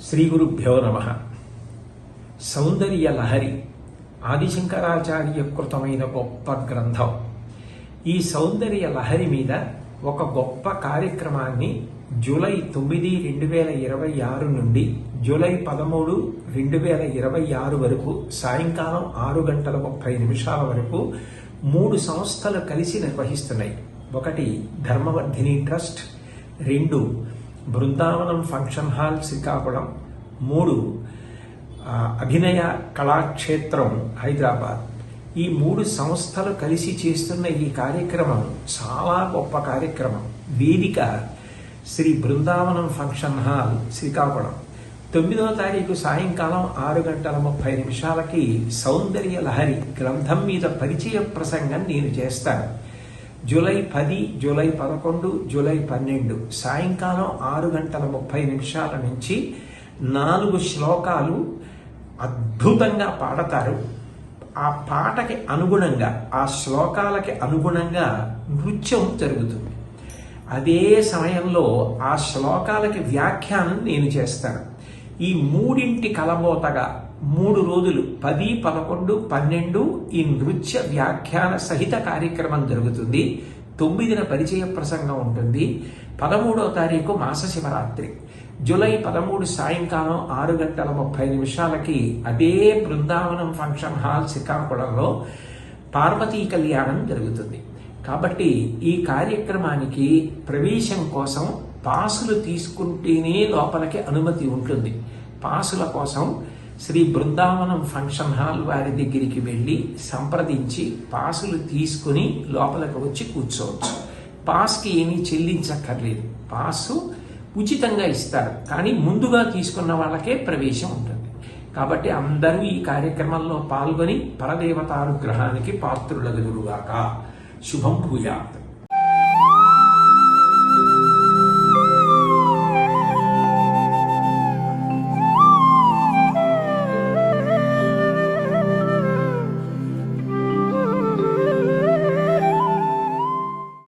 శ్రీ గురుభ్యో నమః. సౌందర్య లహరి ఆదిశంకరాచార్య కృతమైన గొప్ప గ్రంథం. ఈ సౌందర్య లహరి మీద ఒక గొప్ప కార్యక్రమాన్ని జూలై 9, 2026 నుండి జూలై 13, 2026 వరకు సాయంకాలం 6:30 వరకు 3 సంస్థలు కలిసి నిర్వహిస్తున్నాయి. ఒకటి Dharmavardhini trust, 2 Brindavanam function hall Srikakulam, 3 Abhinaya Kalakshetram Hyderabad. ఈ 3 సంస్థలు కలిసి చేస్తున్న ఈ కార్యక్రమం చాలా గొప్ప కార్యక్రమం. వేదిక శ్రీ బృందావనం ఫంక్షన్ హాల్ శ్రీకాకుళం. 9వ తారీఖు సాయంకాలం 6:30 సౌందర్య లహరి గ్రంథం మీద పరిచయ ప్రసంగం నేను చేస్తాను. జూలై 10, జూలై 11, జూలై 12 సాయంకాలం 6:30 నుంచి 4 శ్లోకాలు అద్భుతంగా పాడతారు. ఆ పాటకి అనుగుణంగా, ఆ శ్లోకాలకి అనుగుణంగా నృత్యం జరుగుతుంది. అదే సమయంలో ఆ శ్లోకాలకి వ్యాఖ్యానం నేను చేస్తాను. ఈ 3 కలబోతగా 3 రోజులు 10, 11, 12 ఈ నృత్య వ్యాఖ్యాన సహిత కార్యక్రమం జరుగుతుంది. 9న పరిచయ ప్రసంగం ఉంటుంది. 13వ తారీఖు మాస శివరాత్రి. జూలై 13 సాయంకాలం 6:30 అదే బృందావనం ఫంక్షన్ హాల్ శ్రీకాకుళంలో పార్వతీ కళ్యాణం జరుగుతుంది. కాబట్టి ఈ కార్యక్రమానికి ప్రవేశం కోసం పాసులు తీసుకుంటేనే లోపలికి అనుమతి ఉంటుంది. పాసుల కోసం శ్రీ బృందావనం ఫంక్షన్ హాల్ వారి దగ్గరికి వెళ్ళి సంప్రదించి పాసులు తీసుకుని లోపలికి వచ్చి కూర్చోవచ్చు. పాస్కి ఏమీ చెల్లించక్కర్లేదు. పాసు ఉచితంగా ఇస్తారు, కానీ ముందుగా తీసుకున్న వాళ్ళకే ప్రవేశం ఉంటుంది. కాబట్టి అందరూ ఈ కార్యక్రమంలో పాల్గొని పరదేవతానుగ్రహానికి పాత్రులగుదురుగాక. శుభం భూయాత్.